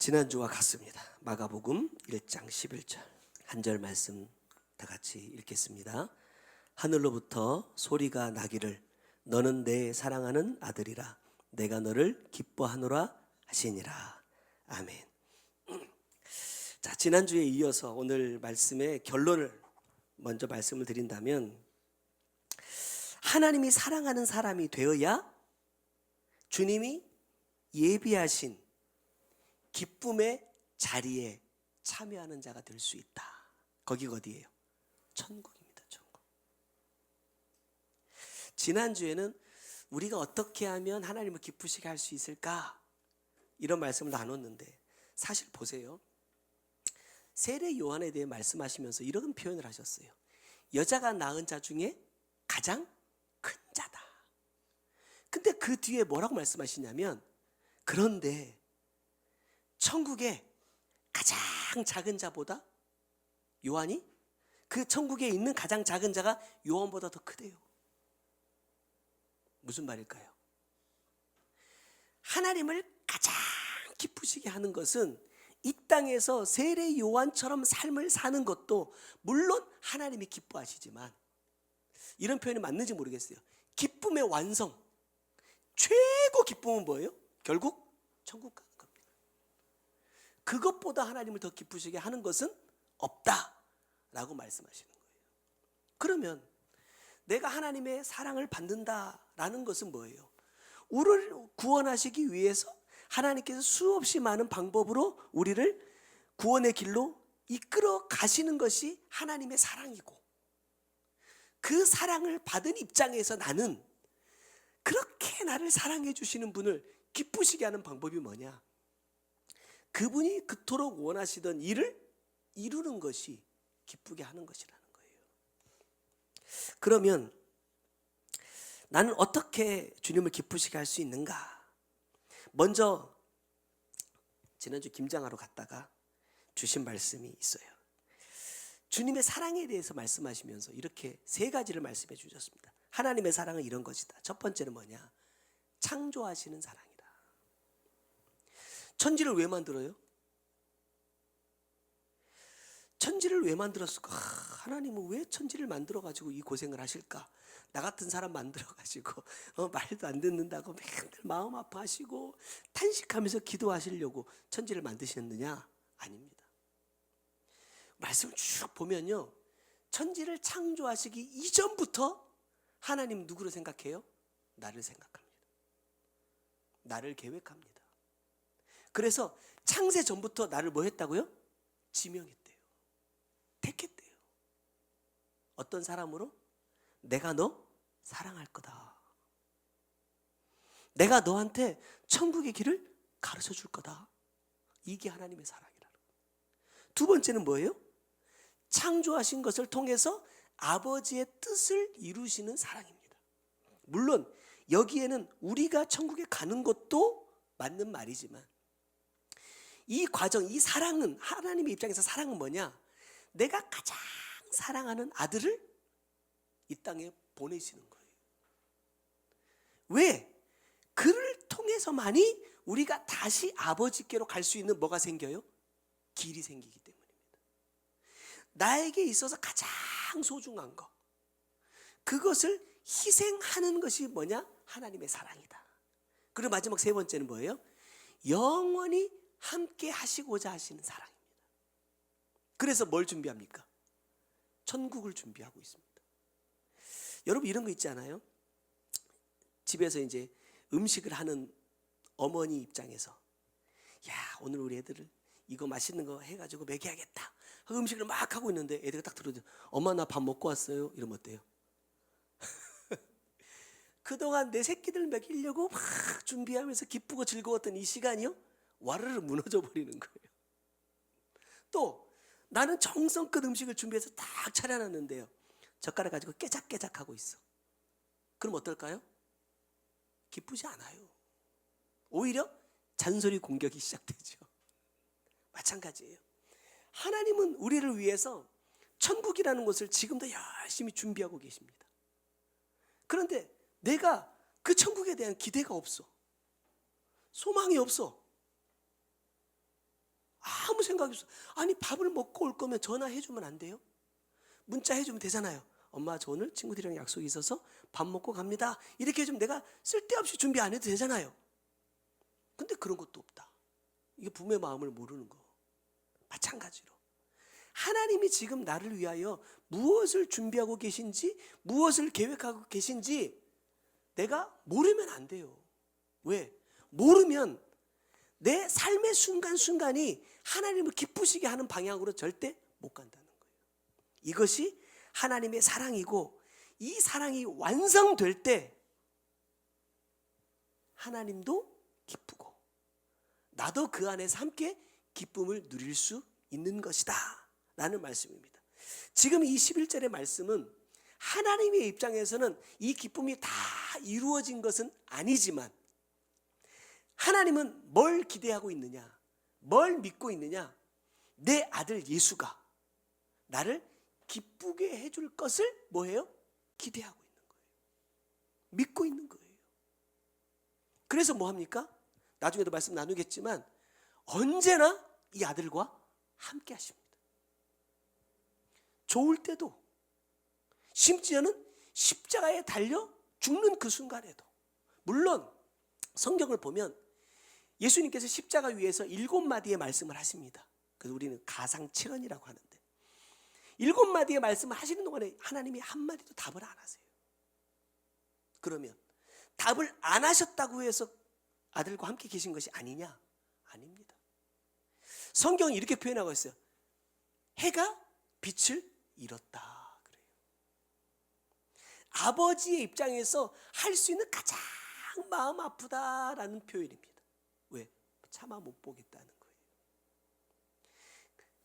지난주와 같습니다. 마가복음 1장 11절 한 절 말씀 다 같이 읽겠습니다. 하늘로부터 소리가 나기를 너는 내 사랑하는 아들이라 내가 너를 기뻐하노라 하시니라. 아멘. 자, 지난주에 이어서 오늘 말씀의 결론을 먼저 말씀을 드린다면, 하나님이 사랑하는 사람이 되어야 주님이 예비하신 기쁨의 자리에 참여하는 자가 될 수 있다. 거기가 어디예요? 천국입니다. 천국. 지난주에는 우리가 어떻게 하면 하나님을 기쁘시게 할 수 있을까? 이런 말씀을 나눴는데, 사실 보세요. 세례 요한에 대해 말씀하시면서 이런 표현을 하셨어요. 여자가 낳은 자 중에 가장 큰 자다. 근데 그 뒤에 뭐라고 말씀하시냐면, 그런데 천국에 가장 작은 자보다 요한이, 그 천국에 있는 가장 작은 자가 요한보다 더 크대요. 무슨 말일까요? 하나님을 가장 기쁘시게 하는 것은 이 땅에서 세례 요한처럼 삶을 사는 것도 물론 하나님이 기뻐하시지만, 이런 표현이 맞는지 모르겠어요. 기쁨의 완성, 최고 기쁨은 뭐예요? 결국 천국 가는 겁니다. 그것보다 하나님을 더 기쁘시게 하는 것은 없다라고 말씀하시는 거예요. 그러면 내가 하나님의 사랑을 받는다라는 것은 뭐예요? 우리를 구원하시기 위해서 하나님께서 수없이 많은 방법으로 우리를 구원의 길로 이끌어 가시는 것이 하나님의 사랑이고, 그 사랑을 받은 입장에서 나는 그렇게 나를 사랑해 주시는 분을 기쁘시게 하는 방법이 뭐냐? 그분이 그토록 원하시던 일을 이루는 것이 기쁘게 하는 것이라는 거예요. 그러면 나는 어떻게 주님을 기쁘시게 할 수 있는가? 먼저 지난주 김장하러 갔다가 주신 말씀이 있어요. 주님의 사랑에 대해서 말씀하시면서 이렇게 세 가지를 말씀해 주셨습니다. 하나님의 사랑은 이런 것이다. 첫 번째는 뭐냐? 창조하시는 사랑이다. 천지를 왜 만들어요? 천지를 왜 만들었을까? 하나님은 왜 천지를 만들어가지고 이 고생을 하실까? 나 같은 사람 만들어가지고 말도 안 듣는다고 맨날 마음 아파하시고 탄식하면서 기도하시려고 천지를 만드셨느냐? 아닙니다. 말씀을 쭉 보면요, 천지를 창조하시기 이전부터 하나님 누구를 생각해요? 나를 생각합니다. 나를 계획합니다. 그래서 창세 전부터 나를 뭐 했다고요? 지명했대요. 택했대요. 어떤 사람으로? 내가 너 사랑할 거다. 내가 너한테 천국의 길을 가르쳐 줄 거다. 이게 하나님의 사랑이라는 거예요. 두 번째는 뭐예요? 창조하신 것을 통해서 아버지의 뜻을 이루시는 사랑입니다. 물론 여기에는 우리가 천국에 가는 것도 맞는 말이지만, 이 과정, 이 사랑은, 하나님의 입장에서 사랑은 뭐냐? 내가 가장 사랑하는 아들을 이 땅에 보내시는 거예요. 왜? 그를 통해서만이 우리가 다시 아버지께로 갈 수 있는 뭐가 생겨요? 길이 생기기 때문입니다. 나에게 있어서 가장 소중한 것, 그것을 희생하는 것이 뭐냐? 하나님의 사랑이다. 그리고 마지막 세 번째는 뭐예요? 영원히 함께 하시고자 하시는 사랑입니다. 그래서 뭘 준비합니까? 천국을 준비하고 있습니다. 여러분, 이런 거 있지 않아요? 집에서 이제 음식을 하는 어머니 입장에서, 야, 오늘 우리 애들을 이거 맛있는 거 해가지고 먹여야겠다 하고 음식을 막 하고 있는데 애들이 딱 들어오죠. 엄마, 나 밥 먹고 왔어요. 이러면 어때요? 그동안 내 새끼들 먹이려고 막 준비하면서 기쁘고 즐거웠던 이 시간이요, 와르르 무너져 버리는 거예요. 또 나는 정성껏 음식을 준비해서 딱 차려놨는데요, 젓가락 가지고 깨작깨작 하고 있어. 그럼 어떨까요? 기쁘지 않아요. 오히려 잔소리 공격이 시작되죠. 마찬가지예요. 하나님은 우리를 위해서 천국이라는 것을 지금도 열심히 준비하고 계십니다. 그런데 내가 그 천국에 대한 기대가 없어. 소망이 없어. 아무 생각이 없어. 아니 밥을 먹고 올 거면 전화해주면 안 돼요? 문자 해주면 되잖아요. 엄마 저 오늘 친구들이랑 약속이 있어서 밥 먹고 갑니다. 이렇게 해주면 내가 쓸데없이 준비 안 해도 되잖아요. 근데 그런 것도 없다. 이게 부모의 마음을 모르는 거. 마찬가지로 하나님이 지금 나를 위하여 무엇을 준비하고 계신지, 무엇을 계획하고 계신지 내가 모르면 안 돼요. 왜? 모르면 내 삶의 순간순간이 하나님을 기쁘시게 하는 방향으로 절대 못 간다는 거예요. 이것이 하나님의 사랑이고, 이 사랑이 완성될 때 하나님도 기쁘고 나도 그 안에서 함께 기쁨을 누릴 수 있는 것이다 라는 말씀입니다. 지금 이 11절의 말씀은 하나님의 입장에서는 이 기쁨이 다 이루어진 것은 아니지만 하나님은 뭘 기대하고 있느냐, 뭘 믿고 있느냐, 내 아들 예수가 나를 기쁘게 해줄 것을 뭐해요? 기대하고 있는 거예요. 믿고 있는 거예요. 그래서 뭐합니까? 나중에도 말씀 나누겠지만 언제나 이 아들과 함께 하십니다. 좋을 때도, 심지어는 십자가에 달려 죽는 그 순간에도. 물론 성경을 보면 예수님께서 십자가 위에서 7마디의 말씀을 하십니다. 그래서 우리는 가상칠언이라고 하는데 7마디의 말씀을 하시는 동안에 하나님이 한마디도 답을 안 하세요. 그러면 답을 안 하셨다고 해서 아들과 함께 계신 것이 아니냐? 아닙니다. 성경이 이렇게 표현하고 있어요. 해가 빛을 잃었다 그래요. 아버지의 입장에서 할 수 있는 가장 마음 아프다라는 표현입니다. 왜? 차마 못 보겠다는 거예요.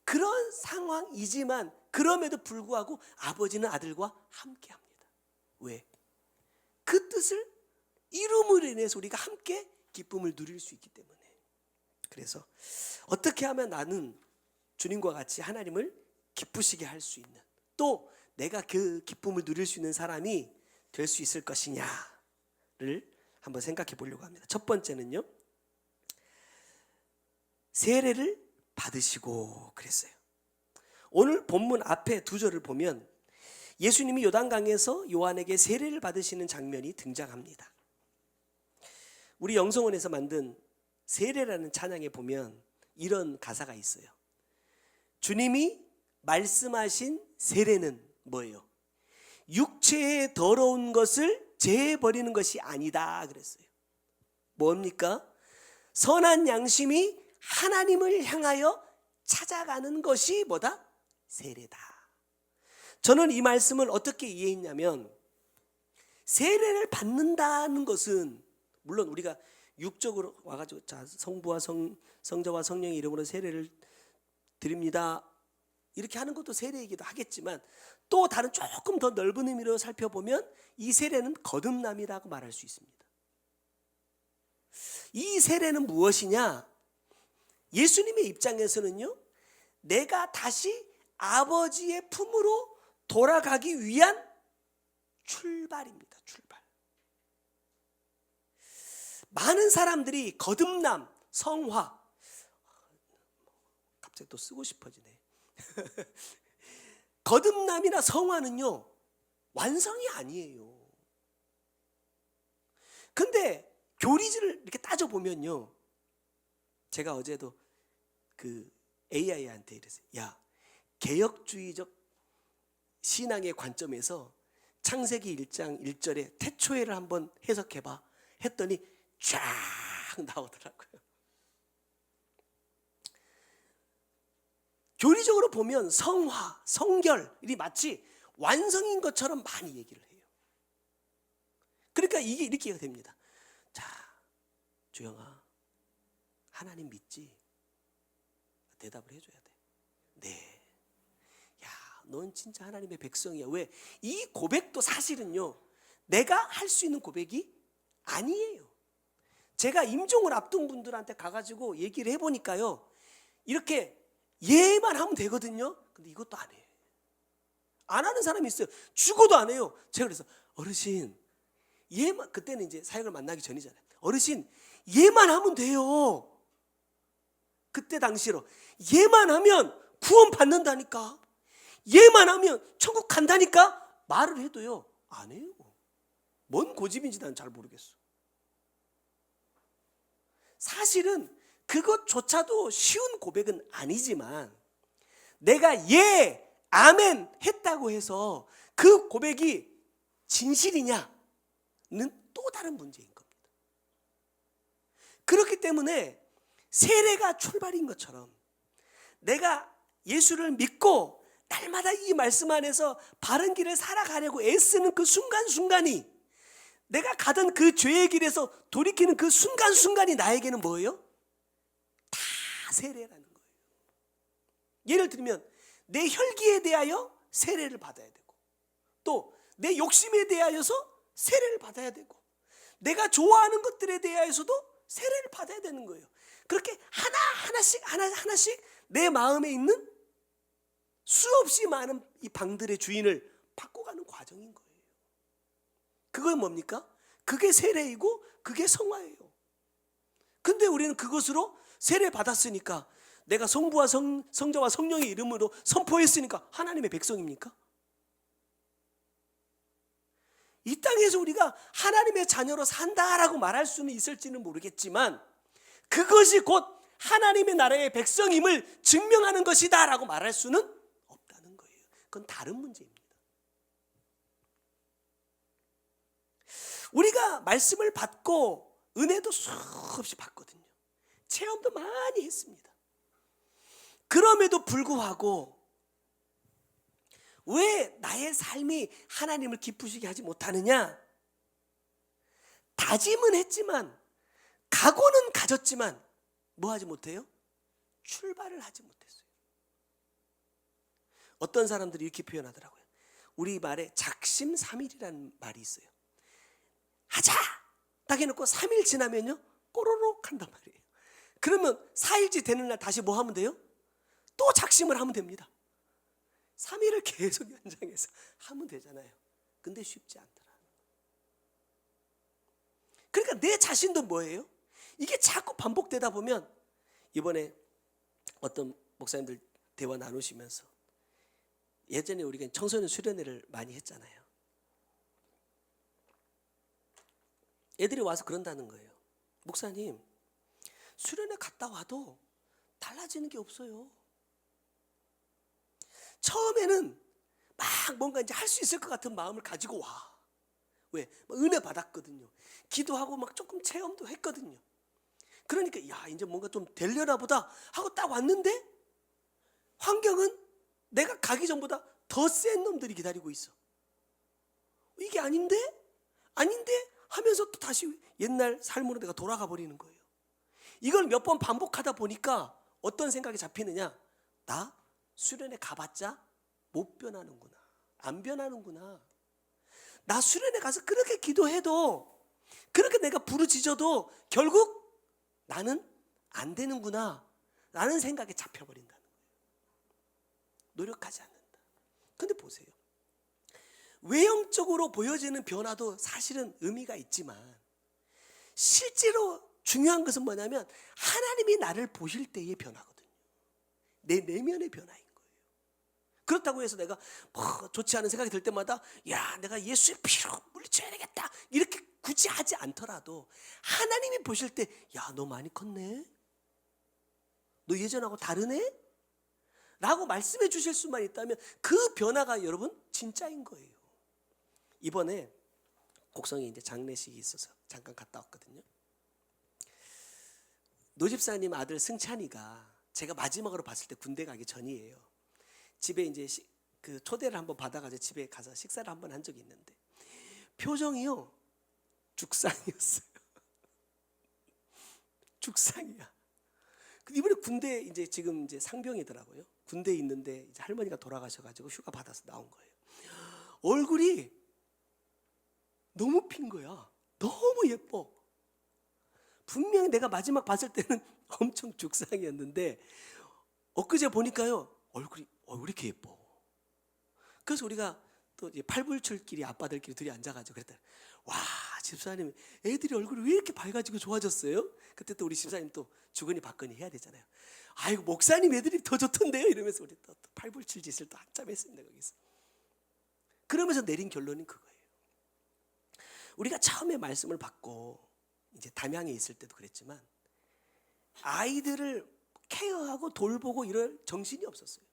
그런 상황이지만 그럼에도 불구하고 아버지는 아들과 함께 합니다. 왜? 그 뜻을 이룸으로 인해서 우리가 함께 기쁨을 누릴 수 있기 때문에. 그래서 어떻게 하면 나는 주님과 같이 하나님을 기쁘시게 할 수 있는, 또 내가 그 기쁨을 누릴 수 있는 사람이 될 수 있을 것이냐를 한번 생각해 보려고 합니다. 첫 번째는요, 세례를 받으시고 그랬어요. 오늘 본문 앞에 2절을 보면 예수님이 요단강에서 요한에게 세례를 받으시는 장면이 등장합니다. 우리 영성원에서 만든 세례라는 찬양에 보면 이런 가사가 있어요. 주님이 말씀하신 세례는 뭐예요? 육체의 더러운 것을 제해버리는 것이 아니다 그랬어요. 뭡니까? 선한 양심이 하나님을 향하여 찾아가는 것이 뭐다? 세례다. 저는 이 말씀을 어떻게 이해했냐면, 세례를 받는다는 것은 물론 우리가 육적으로 와가지고 자 성부와 성자와 성령의 이름으로 세례를 드립니다 이렇게 하는 것도 세례이기도 하겠지만, 또 다른 조금 더 넓은 의미로 살펴보면 이 세례는 거듭남이라고 말할 수 있습니다. 이 세례는 무엇이냐? 예수님의 입장에서는요, 내가 다시 아버지의 품으로 돌아가기 위한 출발입니다. 출발. 많은 사람들이 거듭남, 성화, 갑자기 또 쓰고 싶어지네. 거듭남이나 성화는요, 완성이 아니에요. 근데 교리를 이렇게 따져보면요, 제가 어제도 그 AI한테 이랬어요. 야, 개혁주의적 신앙의 관점에서 창세기 1장 1절에 태초에를 한번 해석해봐 했더니 쫙 나오더라고요. 교리적으로 보면 성화, 성결이 마치 완성인 것처럼 많이 얘기를 해요. 그러니까 이게 이렇게 됩니다. 자, 주영아, 하나님 믿지? 대답을 해줘야 돼. 네. 야, 넌 진짜 하나님의 백성이야. 왜? 이 고백도 사실은요, 내가 할 수 있는 고백이 아니에요. 제가 임종을 앞둔 분들한테 가가지고 얘기를 해보니까요, 이렇게 예만 하면 되거든요. 근데 이것도 안 해요. 안 하는 사람이 있어요. 죽어도 안 해요. 제가 그래서 어르신, 예만, 그때는 이제 사역을 만나기 전이잖아요. 어르신, 예만 하면 돼요. 그때 당시로 얘만 하면 구원 받는다니까, 얘만 하면 천국 간다니까 말을 해도요 안 해요. 뭔 고집인지 난 잘 모르겠어. 사실은 그것조차도 쉬운 고백은 아니지만 내가 예, 아멘 했다고 해서 그 고백이 진실이냐는 또 다른 문제인 겁니다. 그렇기 때문에 세례가 출발인 것처럼 내가 예수를 믿고 날마다 이 말씀 안에서 바른 길을 살아가려고 애쓰는 그 순간순간이, 내가 가던 그 죄의 길에서 돌이키는 그 순간순간이 나에게는 뭐예요? 다 세례라는 거예요. 예를 들면 내 혈기에 대하여 세례를 받아야 되고, 또 내 욕심에 대하여서 세례를 받아야 되고, 내가 좋아하는 것들에 대하여서도 세례를 받아야 되는 거예요. 그렇게 하나씩 내 마음에 있는 수없이 많은 이 방들의 주인을 바꿔가는 과정인 거예요. 그건 뭡니까? 그게 세례이고 그게 성화예요. 근데 우리는 그것으로 세례 받았으니까, 내가 성부와 성자와 성령의 이름으로 선포했으니까 하나님의 백성입니까? 이 땅에서 우리가 하나님의 자녀로 산다라고 말할 수는 있을지는 모르겠지만, 그것이 곧 하나님의 나라의 백성임을 증명하는 것이다 라고 말할 수는 없다는 거예요. 그건 다른 문제입니다. 우리가 말씀을 받고 은혜도 수없이 받거든요. 체험도 많이 했습니다. 그럼에도 불구하고 왜 나의 삶이 하나님을 기쁘시게 하지 못하느냐? 다짐은 했지만, 각오는 가졌지만 뭐 하지 못해요? 출발을 하지 못했어요. 어떤 사람들이 이렇게 표현하더라고요. 우리 말에 작심삼일이라는 말이 있어요. 하자! 딱 해놓고 3일 지나면요 꼬로록 한단 말이에요. 그러면 4일째 되는 날 다시 뭐 하면 돼요? 또 작심을 하면 됩니다. 3일을 계속 연장해서 하면 되잖아요. 근데 쉽지 않더라. 그러니까 내 자신도 뭐예요? 이게 자꾸 반복되다 보면, 이번에 어떤 목사님들 대화 나누시면서 예전에 우리가 청소년 수련회를 많이 했잖아요. 애들이 와서 그런다는 거예요. 목사님, 수련회 갔다 와도 달라지는 게 없어요. 처음에는 막 뭔가 이제 할 수 있을 것 같은 마음을 가지고 와. 왜? 은혜 받았거든요. 기도하고 막 조금 체험도 했거든요. 그러니까 야, 이제 뭔가 좀 되려나 보다 하고 딱 왔는데, 환경은 내가 가기 전보다 더 센 놈들이 기다리고 있어. 이게 아닌데 하면서 또 다시 옛날 삶으로 내가 돌아가 버리는 거예요. 이걸 몇 번 반복하다 보니까 어떤 생각이 잡히느냐? 나 수련회 가봤자 못 변하는구나, 안 변하는구나. 나 수련회 가서 그렇게 기도해도, 그렇게 내가 부르짖어도 결국 나는 안 되는구나 라는 생각에 잡혀버린다는 거예요. 노력하지 않는다. 근데 보세요, 외형적으로 보여지는 변화도 사실은 의미가 있지만, 실제로 중요한 것은 뭐냐면 하나님이 나를 보실 때의 변화거든요. 내 내면의 변화인 거예요. 그렇다고 해서 내가 좋지 않은 생각이 들 때마다 야, 내가 예수의 피로 물리쳐야 되겠다 이렇게 굳이 하지 않더라도, 하나님이 보실 때 야, 너 많이 컸네, 너 예전하고 다르네 라고 말씀해 주실 수만 있다면 그 변화가 여러분 진짜인 거예요. 이번에 곡성에 이제 장례식이 있어서 잠깐 갔다 왔거든요. 노 집사님 아들 승찬이가 제가 마지막으로 봤을 때 군대 가기 전이에요. 집에 이제 그 초대를 한번 받아가지고 집에 가서 식사를 한번 한 적이 있는데, 표정이요 죽상이었어요. 죽상이야. 이번에 군대 이제 지금 이제 상병이더라고요. 군대에 있는데 이제 할머니가 돌아가셔가지고 휴가 받아서 나온 거예요. 얼굴이 너무 핀 거야. 너무 예뻐. 분명히 내가 마지막 봤을 때는 엄청 죽상이었는데, 엊그제 보니까요 얼굴이 왜 이렇게 예뻐. 그래서 우리가 또 이제 팔불출끼리 아빠들끼리 둘이 앉아가지고 그랬더니 와 집사님 애들이 얼굴이 왜 이렇게 밝아지고 좋아졌어요? 그때 또 우리 집사님 또 주거니 받거니 해야 되잖아요. 아이고 목사님 애들이 더 좋던데요 이러면서 우리 또 팔불출 짓을 또 한참 했습니다 거기서. 그러면서 내린 결론은 그거예요. 우리가 처음에 말씀을 받고 이제 담양에 있을 때도 그랬지만 아이들을 케어하고 돌보고 이럴 정신이 없었어요.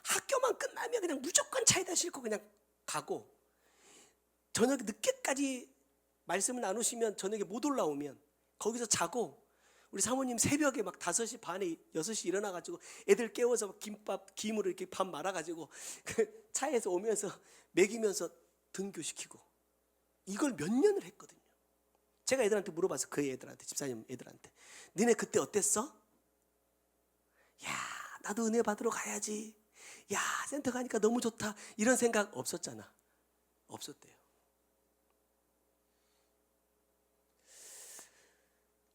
학교만 끝나면 그냥 무조건 차에다 싣고 그냥 가고 저녁 늦게까지 말씀을 나누시면 저녁에 못 올라오면 거기서 자고 우리 사모님 새벽에 막 5시 반에 6시 일어나가지고 애들 깨워서 김밥 김으로 이렇게 밥 말아가지고 그 차에서 오면서 먹이면서 등교시키고 이걸 몇 년을 했거든요. 제가 애들한테 물어봐서 그 애들한테 집사님 애들한테 너네 그때 어땠어? 야 나도 은혜 받으러 가야지. 야 센터 가니까 너무 좋다. 이런 생각 없었잖아. 없었대요.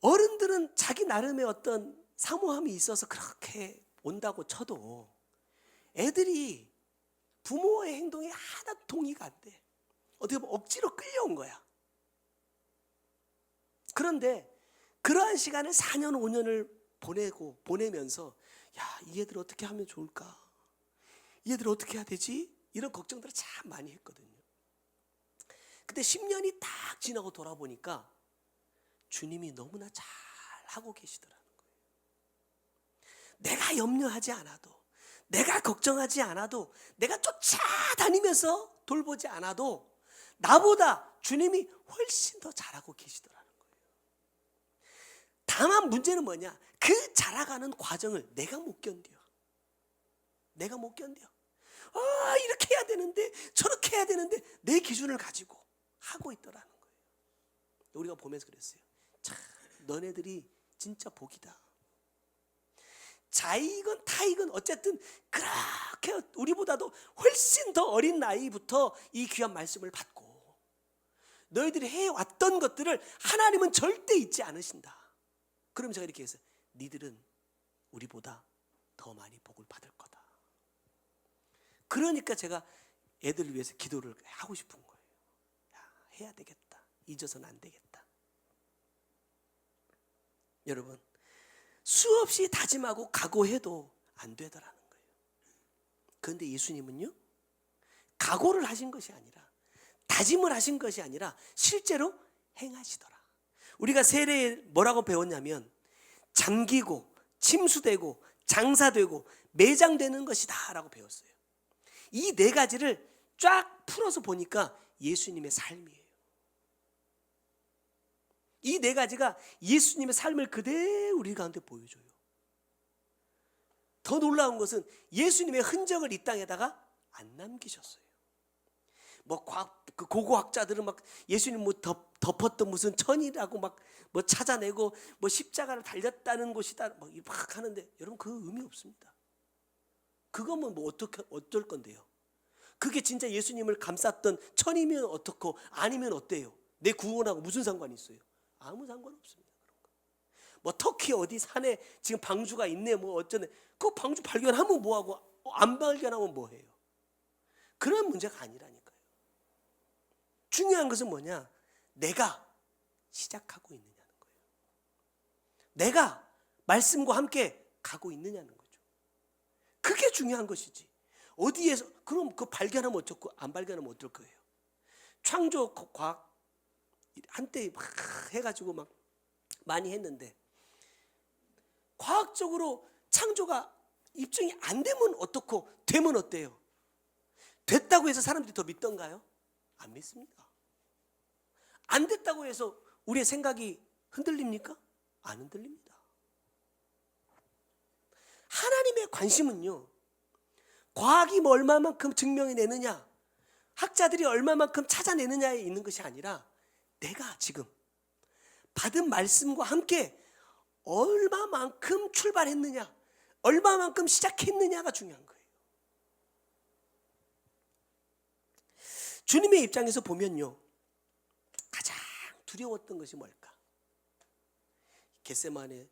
어른들은 자기 나름의 어떤 사모함이 있어서 그렇게 온다고 쳐도 애들이 부모의 행동에 하나도 동의가 안 돼. 어떻게 보면 억지로 끌려온 거야. 그런데 그러한 시간을 4년 5년을 보내면서 야, 이 애들 어떻게 하면 좋을까? 이 애들 어떻게 해야 되지? 이런 걱정들을 참 많이 했거든요. 근데 10년이 딱 지나고 돌아보니까 주님이 너무나 잘 하고 계시더라는 거예요. 내가 염려하지 않아도, 내가 걱정하지 않아도, 내가 쫓아다니면서 돌보지 않아도 나보다 주님이 훨씬 더 잘하고 계시더라는 거예요. 다만 문제는 뭐냐? 그 자라가는 과정을 내가 못 견뎌. 내가 못 견뎌. 이렇게 해야 되는데 저렇게 해야 되는데 내 기준을 가지고 하고 있더라는 거예요. 우리가 보면서 그랬어요. 참 너네들이 진짜 복이다. 자이건 타이건 어쨌든 그렇게 우리보다도 훨씬 더 어린 나이부터 이 귀한 말씀을 받고 너희들이 해왔던 것들을 하나님은 절대 잊지 않으신다. 그럼 제가 이렇게 해서 니들은 우리보다 더 많이 복을 받을 거다. 그러니까 제가 애들을 위해서 기도를 하고 싶은 거예요. 야, 해야 되겠다. 잊어서는 안 되겠다. 여러분 수없이 다짐하고 각오해도 안 되더라는 거예요. 그런데 예수님은요 각오를 하신 것이 아니라 다짐을 하신 것이 아니라 실제로 행하시더라. 우리가 세례에 뭐라고 배웠냐면 잠기고 침수되고 장사되고 매장되는 것이다 라고 배웠어요. 이 4가지를 쫙 풀어서 보니까 예수님의 삶이에요. 이 4가지가 예수님의 삶을 그대로 우리 가운데 보여줘요. 더 놀라운 것은 예수님의 흔적을 이 땅에다가 안 남기셨어요. 뭐 고고학자들은 막 예수님 뭐 덮었던 무슨 천이라고 막 뭐 찾아내고 뭐 십자가를 달렸다는 곳이다 막 하는데 여러분 그 의미 없습니다. 그거면 뭐 어쩔 건데요. 그게 진짜 예수님을 감쌌던 천이면 어떻고 아니면 어때요? 내 구원하고 무슨 상관이 있어요? 아무 상관없습니다. 그런 거. 뭐 터키 어디 산에 지금 방주가 있네 뭐 어쩌네. 그 방주 발견하면 뭐하고 안 발견하면 뭐해요? 그런 문제가 아니라니까요. 중요한 것은 뭐냐? 내가 시작하고 있느냐는 거예요. 내가 말씀과 함께 가고 있느냐는 거죠. 그게 중요한 것이지. 어디에서 그럼 그 발견하면 어쩌고 안 발견하면 어떨 거예요? 창조 과학 한때 막 해가지고 막 많이 했는데 과학적으로 창조가 입증이 안 되면 어떻고 되면 어때요? 됐다고 해서 사람들이 더 믿던가요? 안 믿습니다. 안 됐다고 해서 우리의 생각이 흔들립니까? 안 흔들립니다. 하나님의 관심은요 과학이 뭐 얼마만큼 증명이 내느냐 학자들이 얼마만큼 찾아내느냐에 있는 것이 아니라 내가 지금 받은 말씀과 함께 얼마만큼 출발했느냐 얼마만큼 시작했느냐가 중요한 거예요. 주님의 입장에서 보면요 가장 두려웠던 것이 뭘까? 겟세마네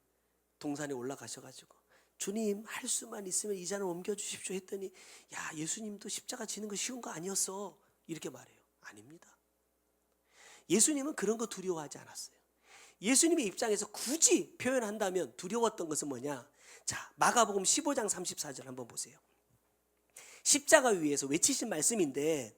동산에 올라가셔가지고 주님 할 수만 있으면 이 잔을 옮겨주십시오 했더니 야 예수님도 십자가 지는 거 쉬운 거 아니었어 이렇게 말해요. 아닙니다. 예수님은 그런 거 두려워하지 않았어요. 예수님의 입장에서 굳이 표현한다면 두려웠던 것은 뭐냐. 자, 마가복음 15장 34절 한번 보세요. 십자가 위에서 외치신 말씀인데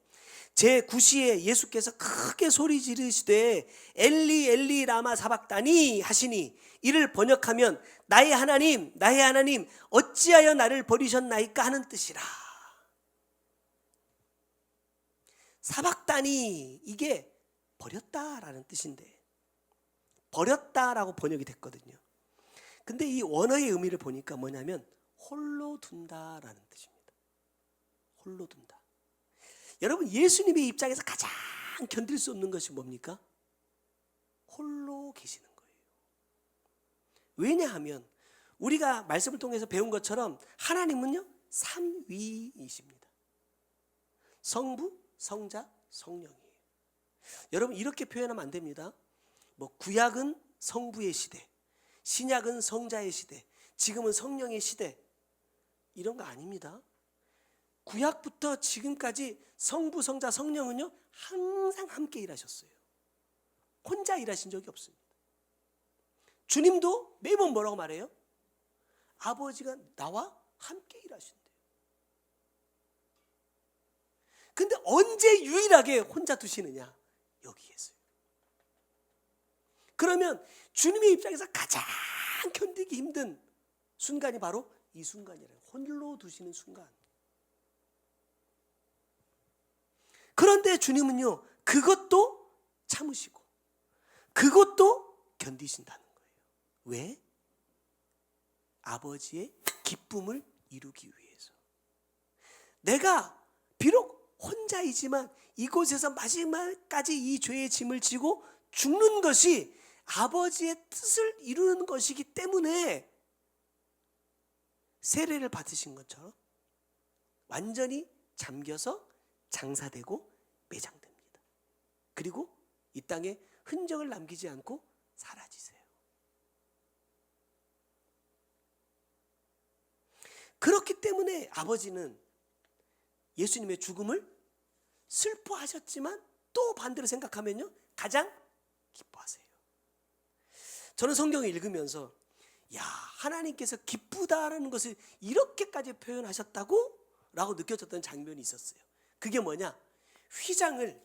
제9시에 예수께서 크게 소리 지르시되 엘리 엘리 라마 사박다니 하시니 이를 번역하면 나의 하나님 어찌하여 나를 버리셨나이까 하는 뜻이라. 사박다니 이게 버렸다라는 뜻인데 버렸다라고 번역이 됐거든요. 근데 이 원어의 의미를 보니까 뭐냐면 홀로 둔다라는 뜻입니다. 홀로 둔다. 여러분 예수님의 입장에서 가장 견딜 수 없는 것이 뭡니까? 홀로 계시는 거예요. 왜냐하면 우리가 말씀을 통해서 배운 것처럼 하나님은요 삼위이십니다. 성부, 성자, 성령이에요. 여러분 이렇게 표현하면 안 됩니다. 뭐 구약은 성부의 시대, 신약은 성자의 시대, 지금은 성령의 시대 이런 거 아닙니다. 구약부터 지금까지 성부, 성자, 성령은요 항상 함께 일하셨어요. 혼자 일하신 적이 없습니다. 주님도 매번 뭐라고 말해요? 아버지가 나와 함께 일하신대요. 근데 언제 유일하게 혼자 두시느냐? 여기에서요. 그러면 주님의 입장에서 가장 견디기 힘든 순간이 바로 이 순간이래요. 홀로 두시는 순간. 그런데 주님은요 그것도 참으시고 그것도 견디신다는 거예요. 왜? 아버지의 기쁨을 이루기 위해서. 내가 비록 혼자이지만 이곳에서 마지막까지 이 죄의 짐을 지고 죽는 것이 아버지의 뜻을 이루는 것이기 때문에 세례를 받으신 것처럼 완전히 잠겨서 장사되고 매장됩니다. 그리고 이 땅에 흔적을 남기지 않고 사라지세요. 그렇기 때문에 아버지는 예수님의 죽음을 슬퍼하셨지만 또 반대로 생각하면요 가장 기뻐하세요. 저는 성경을 읽으면서 야 하나님께서 기쁘다라는 것을 이렇게까지 표현하셨다고? 라고 느껴졌던 장면이 있었어요. 그게 뭐냐? 휘장을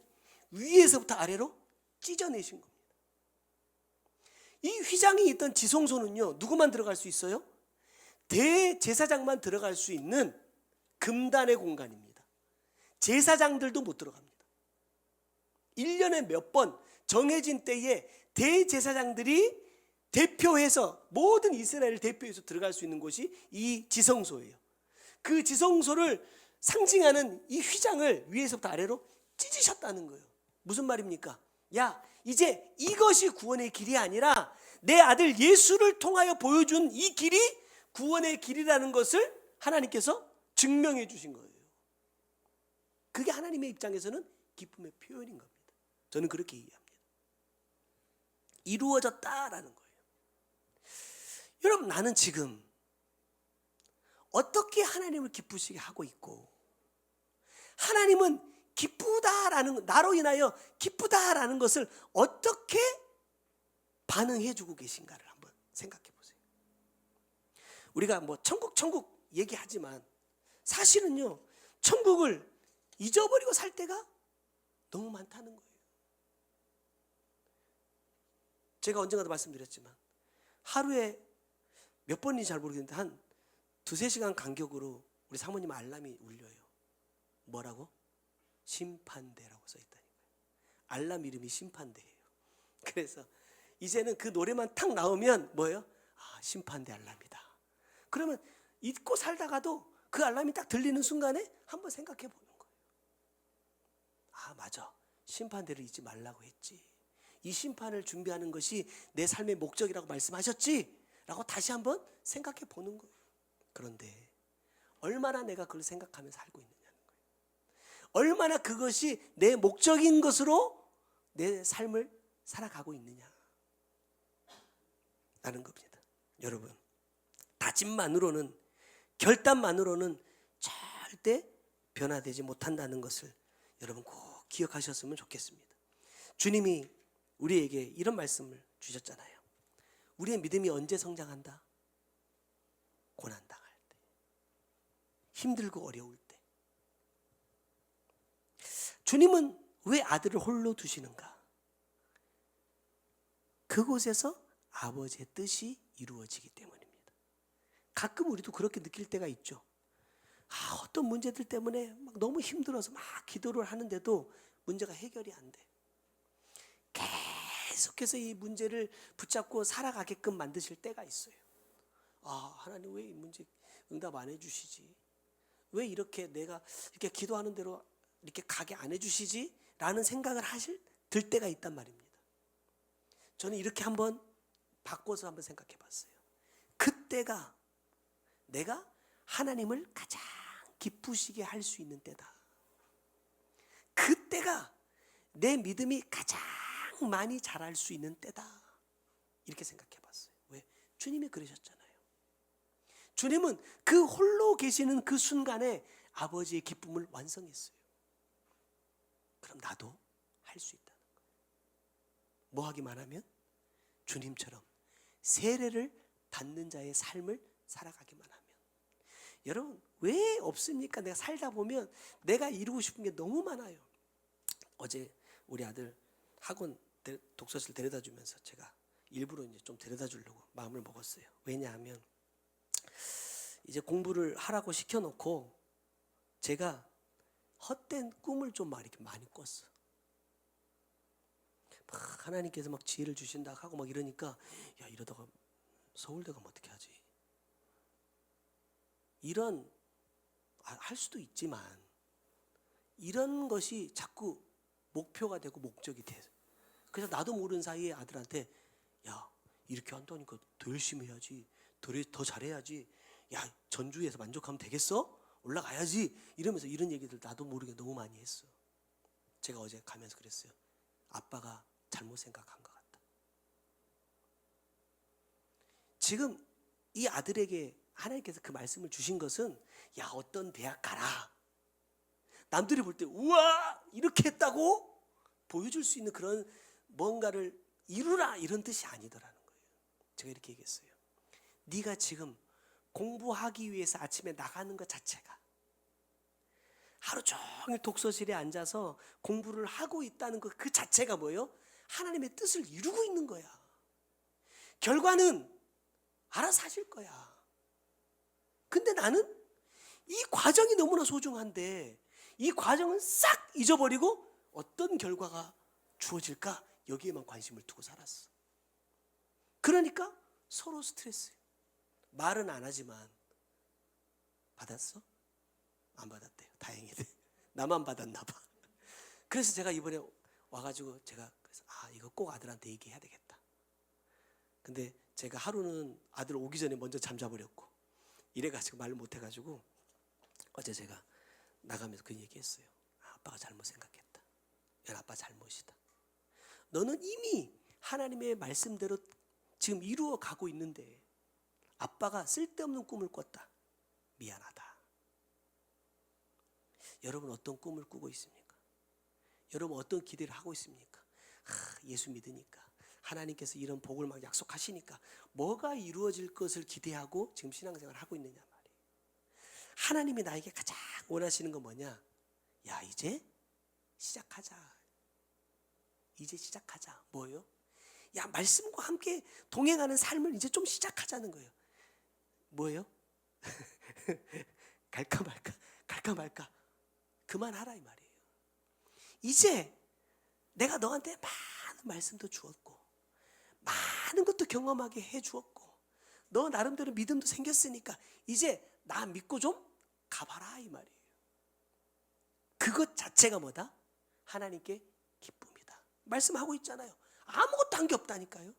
위에서부터 아래로 찢어내신 겁니다. 이 휘장이 있던 지성소는요 누구만 들어갈 수 있어요? 대제사장만 들어갈 수 있는 금단의 공간입니다. 제사장들도 못 들어갑니다. 1년에 몇 번 정해진 때에 대제사장들이 대표해서 모든 이스라엘을 대표해서 들어갈 수 있는 곳이 이 지성소예요. 그 지성소를 상징하는 이 휘장을 위에서부터 아래로 찢으셨다는 거예요. 무슨 말입니까? 야 이제 이것이 구원의 길이 아니라 내 아들 예수를 통하여 보여준 이 길이 구원의 길이라는 것을 하나님께서 증명해 주신 거예요. 그게 하나님의 입장에서는 기쁨의 표현인 겁니다. 저는 그렇게 이해합니다. 이루어졌다라는 거예요. 여러분 나는 지금 어떻게 하나님을 기쁘시게 하고 있고 하나님은 기쁘다라는 나로 인하여 기쁘다라는 것을 어떻게 반응해 주고 계신가를 한번 생각해 보세요. 우리가 뭐 천국 얘기하지만 사실은요 천국을 잊어버리고 살 때가 너무 많다는 거예요. 제가 언젠가도 말씀드렸지만 하루에 몇 번인지 잘 모르겠는데 한 2-3시간 간격으로 우리 사모님 알람이 울려요. 뭐라고? 심판대라고 써있다니까요. 알람 이름이 심판대예요. 그래서 이제는 그 노래만 탁 나오면 뭐예요? 아 심판대 알람이다. 그러면 잊고 살다가도 그 알람이 딱 들리는 순간에 한번 생각해 보는 거예요. 아 맞아 심판대를 잊지 말라고 했지. 이 심판을 준비하는 것이 내 삶의 목적이라고 말씀하셨지? 라고 다시 한번 생각해 보는 거예요. 그런데 얼마나 내가 그걸 생각하며 살고 있느냐는 거예요. 얼마나 그것이 내 목적인 것으로 내 삶을 살아가고 있느냐 라는 겁니다. 여러분 다짐만으로는, 결단만으로는 절대 변화되지 못한다는 것을 여러분 꼭 기억하셨으면 좋겠습니다. 주님이 우리에게 이런 말씀을 주셨잖아요. 우리의 믿음이 언제 성장한다? 고난당할 때, 힘들고 어려울 때. 주님은 왜 아들을 홀로 두시는가? 그곳에서 아버지의 뜻이 이루어지기 때문입니다. 가끔 우리도 그렇게 느낄 때가 있죠. 어떤 문제들 때문에 막 너무 힘들어서 막 기도를 하는데도 문제가 해결이 안 돼. 계속해서 이 문제를 붙잡고 살아가게끔 만드실 때가 있어요. 하나님 왜 이 문제 응답 안 해주시지? 왜 이렇게 내가 이렇게 기도하는 대로 이렇게 가게 안 해주시지? 라는 생각을 들 때가 있단 말입니다. 저는 이렇게 한번 바꿔서 한번 생각해 봤어요. 그때가 내가 하나님을 가장 기쁘시게 할 수 있는 때다. 그때가 내 믿음이 가장 많이 자랄 수 있는 때다. 이렇게 생각해 봤어요. 왜? 주님이 그러셨잖아요. 주님은 그 홀로 계시는 그 순간에 아버지의 기쁨을 완성했어요. 그럼 나도 할 수 있다는 거예요. 뭐 하기만 하면? 주님처럼 세례를 받는 자의 삶을 살아가기만 하면. 여러분 왜 없습니까? 내가 살다 보면 내가 이루고 싶은 게 너무 많아요. 어제 우리 아들 학원 독서실 데려다 주면서 제가 일부러 이제 좀 데려다 주려고 마음을 먹었어요. 왜냐하면 이제 공부를 하라고 시켜놓고 제가 헛된 꿈을 좀 이렇게 많이 꿨어. 막 하나님께서 막 지혜를 주신다 하고 막 이러니까 야 이러다가 서울대 가면 어떻게 하지? 이런 할 수도 있지만 이런 것이 자꾸 목표가 되고 목적이 돼. 그래서 나도 모르는 사이에 아들한테 야 이렇게 한다니까 더 열심히 해야지, 더 잘해야지, 야 전주에서 만족하면 되겠어? 올라가야지 이러면서 이런 얘기들 나도 모르게 너무 많이 했어. 제가 어제 가면서 그랬어요. 아빠가 잘못 생각한 것 같다. 지금 이 아들에게 하나님께서 그 말씀을 주신 것은 야 어떤 대학 가라, 남들이 볼 때 우와 이렇게 했다고 보여줄 수 있는 그런 뭔가를 이루라 이런 뜻이 아니더라는 거예요. 제가 이렇게 얘기했어요. 네가 지금 공부하기 위해서 아침에 나가는 것 자체가, 하루 종일 독서실에 앉아서 공부를 하고 있다는 것 그 자체가 뭐예요? 하나님의 뜻을 이루고 있는 거야. 결과는 알아서 하실 거야. 근데 나는 이 과정이 너무나 소중한데 이 과정은 싹 잊어버리고 어떤 결과가 주어질까 여기에만 관심을 두고 살았어. 그러니까 서로 스트레스예요. 말은 안 하지만 받았어? 안 받았대요. 다행이네. 나만 받았나 봐. 그래서 제가 이번에 와가지고 제가 그래서 이거 꼭 아들한테 얘기해야 되겠다. 근데 제가 하루는 아들 오기 전에 먼저 잠자버렸고 이래가지고 말을 못해가지고 어제 제가 나가면서 그 얘기했어요. 아빠가 잘못 생각했다. 이건 아빠 잘못이다. 너는 이미 하나님의 말씀대로 지금 이루어 가고 있는데 아빠가 쓸데없는 꿈을 꿨다. 미안하다. 여러분 어떤 꿈을 꾸고 있습니까? 여러분 어떤 기대를 하고 있습니까? 예수 믿으니까 하나님께서 이런 복을 막 약속하시니까 뭐가 이루어질 것을 기대하고 지금 신앙생활을 하고 있느냐 말이에요. 하나님이 나에게 가장 원하시는 건 뭐냐? 야 이제 시작하자. 이제 시작하자. 뭐예요? 야 말씀과 함께 동행하는 삶을 이제 좀 시작하자는 거예요. 뭐예요? 갈까 말까 갈까 말까 그만하라 이 말이에요. 이제 내가 너한테 많은 말씀도 주었고 많은 것도 경험하게 해주었고 너 나름대로 믿음도 생겼으니까 이제 나 믿고 좀 가봐라 이 말이에요. 그것 자체가 뭐다? 하나님께 기쁨이다. 말씀하고 있잖아요. 아무것도 한 게 없다니까요.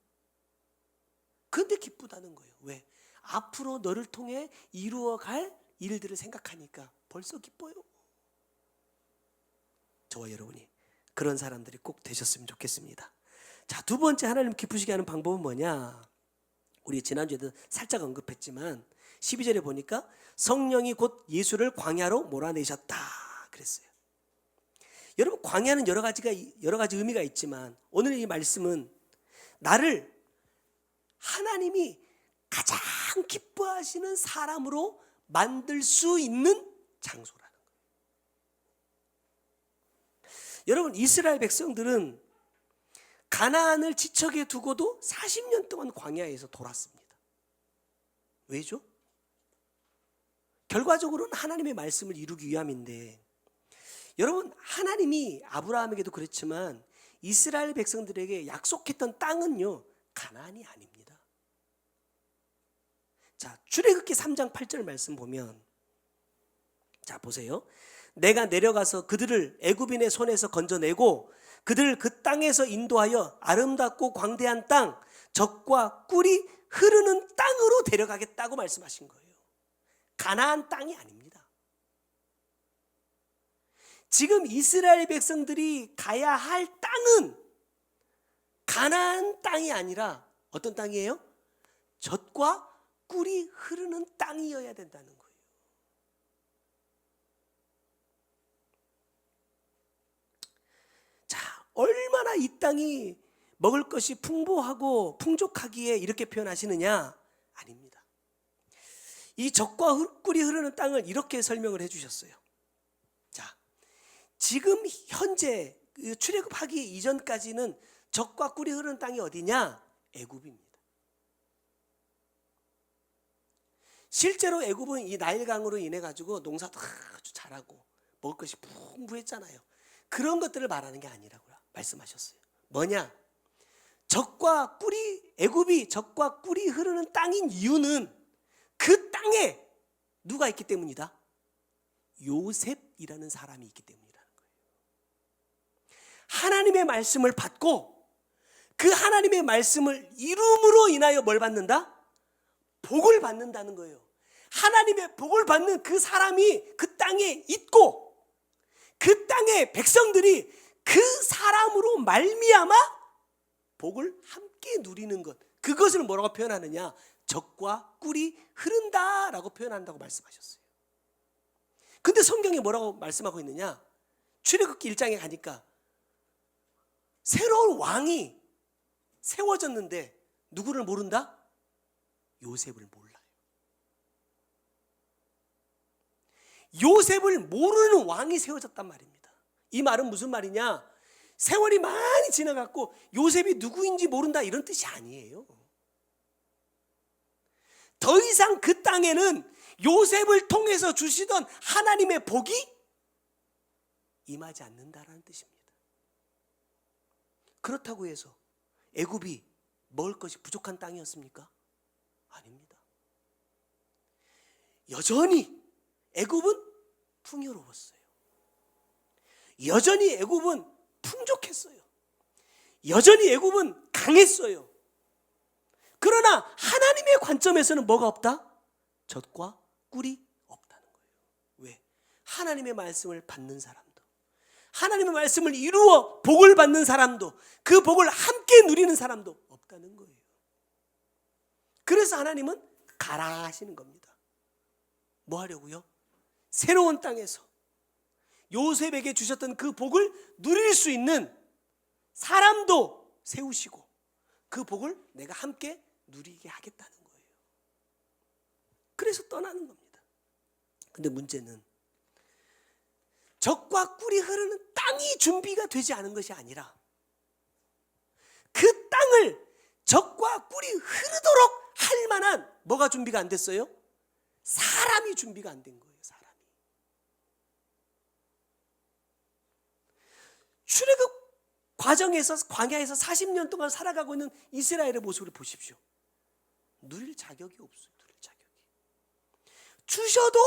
그런데 기쁘다는 거예요. 왜? 앞으로 너를 통해 이루어갈 일들을 생각하니까 벌써 기뻐요. 저와 여러분이 그런 사람들이 꼭 되셨으면 좋겠습니다. 자, 두 번째 하나님 기쁘시게 하는 방법은 뭐냐? 우리 지난주에도 살짝 언급했지만 12절에 보니까 성령이 곧 예수를 광야로 몰아내셨다 그랬어요. 여러분, 광야는 여러 가지 의미가 있지만 오늘 이 말씀은 나를 하나님이 가장 기뻐하시는 사람으로 만들 수 있는 장소라는 거예요. 여러분, 이스라엘 백성들은 가나안을 지척에 두고도 40년 동안 광야에서 돌았습니다. 왜죠? 결과적으로는 하나님의 말씀을 이루기 위함인데, 여러분, 하나님이 아브라함에게도 그랬지만 이스라엘 백성들에게 약속했던 땅은요, 가나안이 아닙니다. 자, 출애굽기 3장 8절 말씀 보면, 자 보세요. 내가 내려가서 그들을 애굽인의 손에서 건져내고 그들을 그 땅에서 인도하여 아름답고 광대한 땅, 젖과 꿀이 흐르는 땅으로 데려가겠다고 말씀하신 거예요. 가나안 땅이 아닙니다. 지금 이스라엘 백성들이 가야 할 땅은 가나안 땅이 아니라 어떤 땅이에요? 젖과 꿀이 흐르는 땅이어야 된다는 거예요. 자, 얼마나 이 땅이 먹을 것이 풍부하고 풍족하기에 이렇게 표현하시느냐? 아닙니다. 이 젖과 꿀이 흐르는 땅을 이렇게 설명을 해주셨어요. 자, 지금 현재 출애굽하기 이전까지는 젖과 꿀이 흐르는 땅이 어디냐? 애굽입니다. 실제로 애굽은 이 나일강으로 인해 가지고 농사도 아주 잘하고 먹을 것이 풍부했잖아요. 그런 것들을 말하는 게 아니라고 말씀하셨어요. 뭐냐? 젖과 꿀이, 애굽이 젖과 꿀이 흐르는 땅인 이유는 그 땅에 누가 있기 때문이다? 요셉이라는 사람이 있기 때문이라는 거예요. 하나님의 말씀을 받고 그 하나님의 말씀을 이룸으로 인하여 뭘 받는다? 복을 받는다는 거예요. 하나님의 복을 받는 그 사람이 그 땅에 있고 그 땅의 백성들이 그 사람으로 말미암아 복을 함께 누리는 것, 그것을 뭐라고 표현하느냐? 젖과 꿀이 흐른다라고 표현한다고 말씀하셨어요. 근데 성경에 뭐라고 말씀하고 있느냐? 출애굽기 1장에 가니까 새로운 왕이 세워졌는데 누구를 모른다? 요셉을 몰라요. 요셉을 모르는 왕이 세워졌단 말입니다. 이 말은 무슨 말이냐? 세월이 많이 지나갔고 요셉이 누구인지 모른다 이런 뜻이 아니에요. 더 이상 그 땅에는 요셉을 통해서 주시던 하나님의 복이 임하지 않는다라는 뜻입니다. 그렇다고 해서 애굽이 먹을 것이 부족한 땅이었습니까? 아닙니다. 여전히 애굽은 풍요로웠어요. 여전히 애굽은 풍족했어요. 여전히 애굽은 강했어요. 그러나 하나님의 관점에서는 뭐가 없다? 젖과 꿀이 없다는 거예요. 왜? 하나님의 말씀을 받는 사람도, 하나님의 말씀을 이루어 복을 받는 사람도, 그 복을 함께 누리는 사람도 없다는 거예요. 그래서 하나님은 가라 하시는 겁니다. 뭐 하려고요? 새로운 땅에서 요셉에게 주셨던 그 복을 누릴 수 있는 사람도 세우시고 그 복을 내가 함께 누리게 하겠다는 거예요. 그래서 떠나는 겁니다. 근데 문제는 젖과 꿀이 흐르는 땅이 준비가 되지 않은 것이 아니라 그 땅을 젖과 꿀이 흐르도록 할 만한 뭐가 준비가 안 됐어요? 사람이 준비가 안 된 거예요. 사람이. 출애굽 과정에서 광야에서 40년 동안 살아가고 있는 이스라엘의 모습을 보십시오. 누릴 자격이 없어요. 누릴 자격이. 주셔도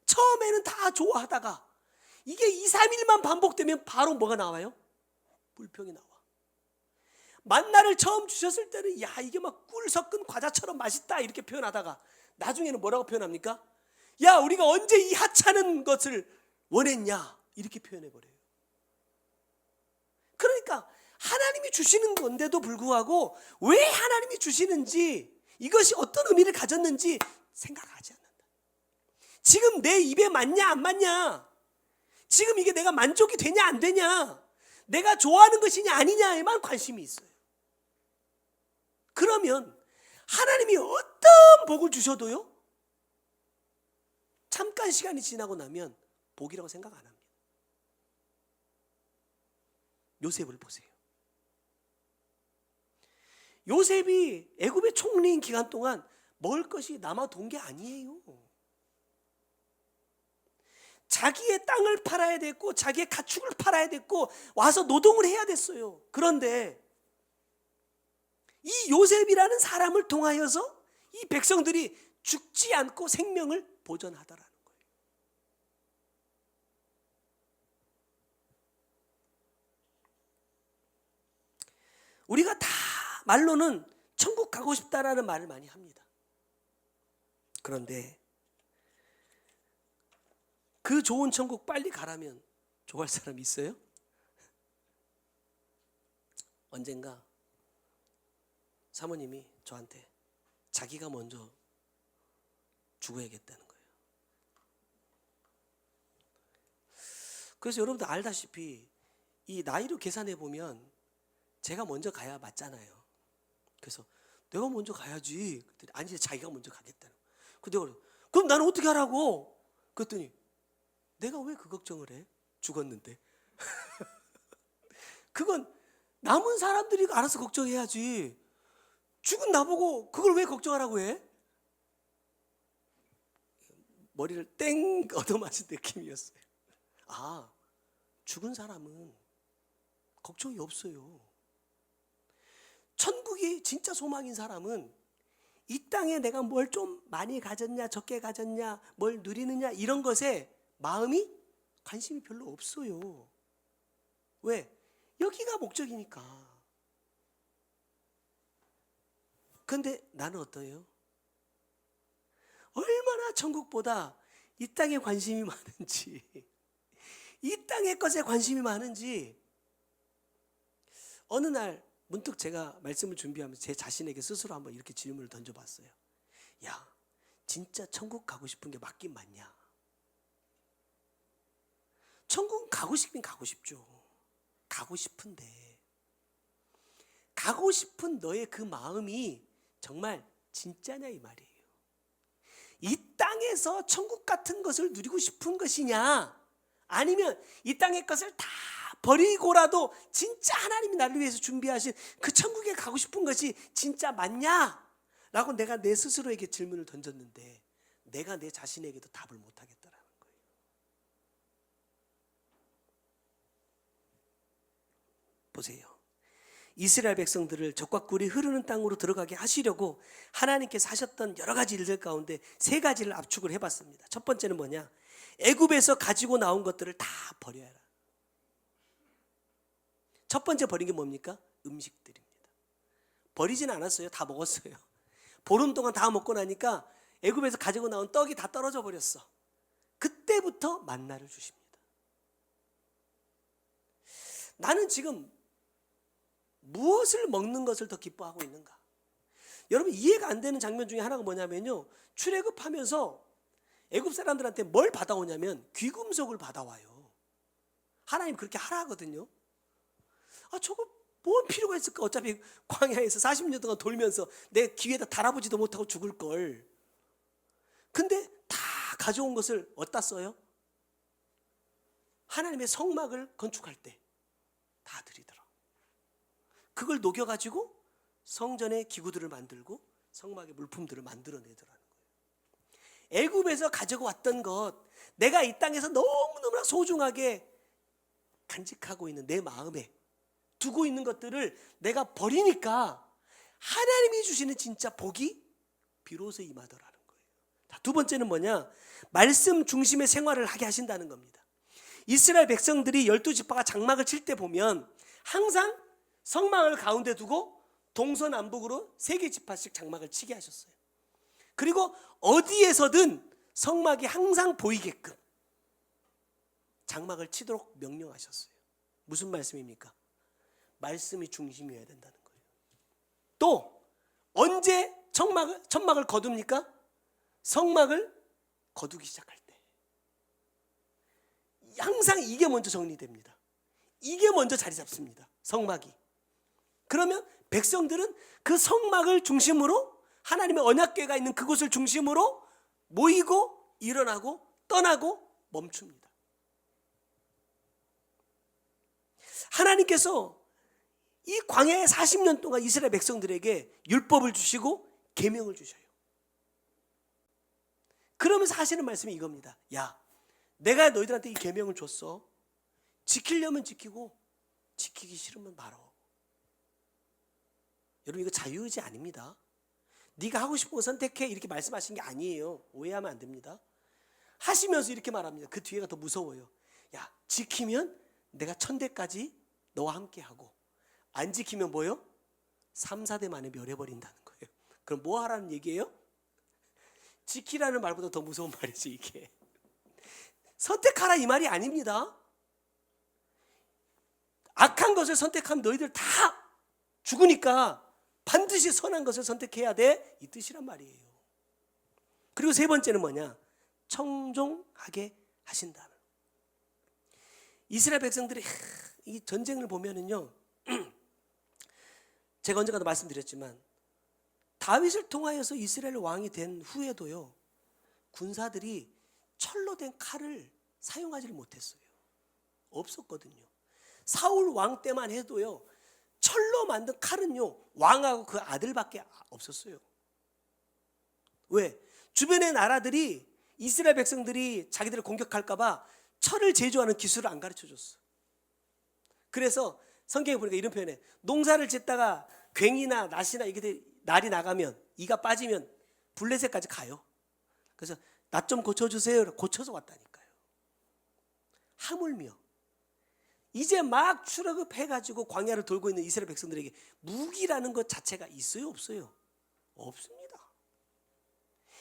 처음에는 다 좋아하다가 이게 2, 3일만 반복되면 바로 뭐가 나와요? 불평이 나와. 만나를 처음 주셨을 때는 야 이게 막 꿀 섞은 과자처럼 맛있다 이렇게 표현하다가 나중에는 뭐라고 표현합니까? 야 우리가 언제 이 하찮은 것을 원했냐 이렇게 표현해버려요. 그러니까 하나님이 주시는 건데도 불구하고 왜 하나님이 주시는지 이것이 어떤 의미를 가졌는지 생각하지 않는다. 지금 내 입에 맞냐 안 맞냐, 지금 이게 내가 만족이 되냐 안 되냐, 내가 좋아하는 것이냐 아니냐에만 관심이 있어요. 그러면 하나님이 어떤 복을 주셔도요, 잠깐 시간이 지나고 나면 복이라고 생각 안 합니다. 요셉을 보세요. 요셉이 애굽의 총리인 기간 동안 먹을 것이 남아돈 게 아니에요. 자기의 땅을 팔아야 됐고 자기의 가축을 팔아야 됐고 와서 노동을 해야 됐어요. 그런데 이 요셉이라는 사람을 통하여서 이 백성들이 죽지 않고 생명을 보존하더라는 거예요. 우리가 다 말로는 천국 가고 싶다라는 말을 많이 합니다. 그런데 그 좋은 천국 빨리 가라면 좋아할 사람이 있어요? 언젠가 사모님이 저한테 자기가 먼저 죽어야겠다는 거예요. 그래서 여러분들 알다시피 이 나이로 계산해 보면 제가 먼저 가야 맞잖아요. 그래서 내가 먼저 가야지. 그랬더니 아니 자기가 먼저 가겠다는 거예요. 내가 그럼 나는 어떻게 하라고? 그랬더니 내가 왜 그 걱정을 해? 죽었는데. 그건 남은 사람들이 알아서 걱정해야지. 죽은 나보고 그걸 왜 걱정하라고 해? 머리를 땡 얻어맞은 느낌이었어요. 아, 죽은 사람은 걱정이 없어요. 천국이 진짜 소망인 사람은 이 땅에 내가 뭘 좀 많이 가졌냐 적게 가졌냐 뭘 누리느냐 이런 것에 마음이 관심이 별로 없어요. 왜? 여기가 목적이니까. 근데 나는 어떠해요? 얼마나 천국보다 이 땅에 관심이 많은지, 이 땅의 것에 관심이 많은지. 어느 날 문득 제가 말씀을 준비하면서 제 자신에게 스스로 한번 이렇게 질문을 던져봤어요. 야, 진짜 천국 가고 싶은 게 맞긴 맞냐? 천국 가고 싶긴 가고 싶죠. 가고 싶은데 가고 싶은 너의 그 마음이 정말 진짜냐 이 말이에요. 이 땅에서 천국 같은 것을 누리고 싶은 것이냐, 아니면 이 땅의 것을 다 버리고라도 진짜 하나님이 나를 위해서 준비하신 그 천국에 가고 싶은 것이 진짜 맞냐? 라고 내가 내 스스로에게 질문을 던졌는데 내가 내 자신에게도 답을 못하겠더라는 거예요. 보세요. 이스라엘 백성들을 적과 꿀이 흐르는 땅으로 들어가게 하시려고 하나님께서 하셨던 여러 가지 일들 가운데 세 가지를 압축을 해봤습니다. 첫 번째는 뭐냐? 애굽에서 가지고 나온 것들을 다 버려야 해라. 첫 번째 버린 게 뭡니까? 음식들입니다. 버리진 않았어요. 다 먹었어요. 보름 동안 다 먹고 나니까 애굽에서 가지고 나온 떡이 다 떨어져 버렸어. 그때부터 만나를 주십니다. 나는 지금 무엇을 먹는 것을 더 기뻐하고 있는가? 여러분 이해가 안 되는 장면 중에 하나가 뭐냐면요, 출애굽하면서 애굽 사람들한테 뭘 받아오냐면 귀금속을 받아와요. 하나님 그렇게 하라 하거든요. 아, 저거 뭔 필요가 있을까? 어차피 광야에서 40년 동안 돌면서 내 귀에다 달아보지도 못하고 죽을 걸. 근데 다 가져온 것을 어디다 써요? 하나님의 성막을 건축할 때 다 드리더라. 그걸 녹여가지고 성전의 기구들을 만들고 성막의 물품들을 만들어내더라는 거예요. 애굽에서 가지고 왔던 것, 내가 이 땅에서 너무너무나 소중하게 간직하고 있는 내 마음에 두고 있는 것들을 내가 버리니까 하나님이 주시는 진짜 복이 비로소 임하더라는 거예요. 두 번째는 뭐냐? 말씀 중심의 생활을 하게 하신다는 겁니다. 이스라엘 백성들이 12지파가 장막을 칠 때 보면 항상 성막을 가운데 두고 동서남북으로 3개 지파씩 장막을 치게 하셨어요. 그리고 어디에서든 성막이 항상 보이게끔 장막을 치도록 명령하셨어요. 무슨 말씀입니까? 말씀이 중심이어야 된다는 거예요. 또 언제 천막을 거둡니까? 성막을 거두기 시작할 때. 항상 이게 먼저 정리됩니다. 이게 먼저 자리 잡습니다. 성막이. 그러면 백성들은 그 성막을 중심으로, 하나님의 언약궤가 있는 그곳을 중심으로 모이고 일어나고 떠나고 멈춥니다. 하나님께서 이 광야의 40년 동안 이스라엘 백성들에게 율법을 주시고 계명을 주셔요. 그러면서 하시는 말씀이 이겁니다. 야, 내가 너희들한테 이 계명을 줬어. 지키려면 지키고 지키기 싫으면 말어. 여러분, 이거 자유의지 아닙니다. 네가 하고 싶은 거 선택해 이렇게 말씀하신 게 아니에요. 오해하면 안 됩니다. 하시면서 이렇게 말합니다. 그 뒤에가 더 무서워요. 야, 지키면 내가 천대까지 너와 함께 하고, 안 지키면 뭐요? 3, 4대 만에 멸해버린다는 거예요. 그럼 뭐 하라는 얘기예요? 지키라는 말보다 더 무서운 말이죠, 이게. 선택하라 이 말이 아닙니다. 악한 것을 선택하면 너희들 다 죽으니까 반드시 선한 것을 선택해야 돼, 이 뜻이란 말이에요. 그리고 세 번째는 뭐냐? 청종하게 하신다는. 이스라엘 백성들이 이 전쟁을 보면은요, 제가 언젠가도 말씀드렸지만 다윗을 통하여서 이스라엘 왕이 된 후에도요, 군사들이 철로 된 칼을 사용하지를 못했어요. 없었거든요. 사울 왕 때만 해도요, 철로 만든 칼은요, 왕하고 그 아들밖에 없었어요. 왜? 주변의 나라들이 이스라엘 백성들이 자기들을 공격할까 봐 철을 제조하는 기술을 안 가르쳐줬어. 그래서 성경에 보니까 이런 표현에, 농사를 짓다가 괭이나 낫이나 이게 날이 나가면, 이가 빠지면 블레셋까지 가요. 그래서 낫 좀 고쳐주세요. 고쳐서 왔다니까요. 하물며 이제 막 출애굽해가지고 광야를 돌고 있는 이스라엘 백성들에게 무기라는 것 자체가 있어요, 없어요? 없습니다.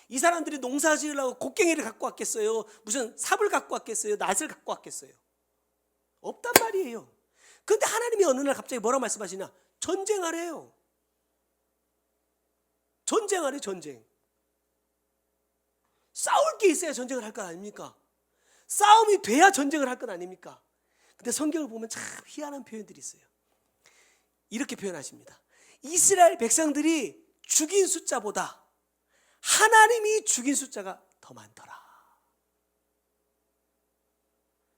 이 사람들이 농사 지으려고 곡괭이를 갖고 왔겠어요? 무슨 삽을 갖고 왔겠어요? 낫을 갖고 왔겠어요? 없단 말이에요. 그런데 하나님이 어느 날 갑자기 뭐라고 말씀하시냐? 전쟁하래요. 전쟁하래, 전쟁. 싸울 게 있어야 전쟁을 할 것 아닙니까? 싸움이 돼야 전쟁을 할 것 아닙니까? 근데 성경을 보면 참 희한한 표현들이 있어요. 이렇게 표현하십니다. 이스라엘 백성들이 죽인 숫자보다 하나님이 죽인 숫자가 더 많더라.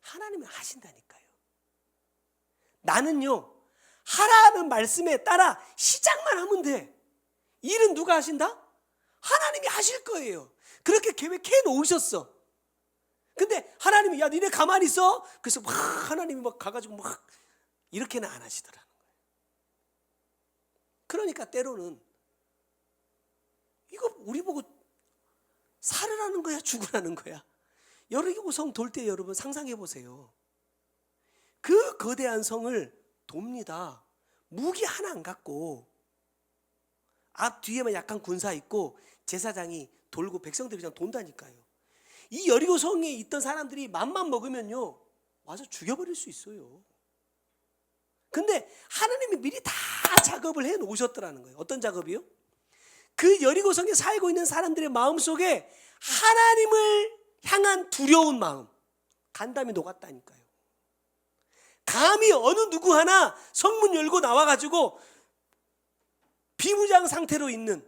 하나님은 하신다니까요. 나는요, 하라는 말씀에 따라 시작만 하면 돼. 일은 누가 하신다? 하나님이 하실 거예요. 그렇게 계획해 놓으셨어. 근데 하나님이, 야, 니네 가만히 있어? 그래서 막 하나님이 막 가가지고 막 이렇게는 안 하시더라는 거예요. 그러니까 때로는 이거 우리 보고 살으라는 거야, 죽으라는 거야? 여리고 성 돌 때 여러분 상상해 보세요. 그 거대한 성을 돕니다. 무기 하나 안 갖고 앞 뒤에만 약한 군사 있고 제사장이 돌고 백성들이 그냥 돈다니까요. 이 여리고 성에 있던 사람들이 맘만 먹으면요, 와서 죽여버릴 수 있어요. 근데 하나님이 미리 다 작업을 해 놓으셨더라는 거예요. 어떤 작업이요? 그 여리고 성에 살고 있는 사람들의 마음속에 하나님을 향한 두려운 마음, 간담이 녹았다니까요. 감히 어느 누구 하나 성문 열고 나와가지고 비무장 상태로 있는,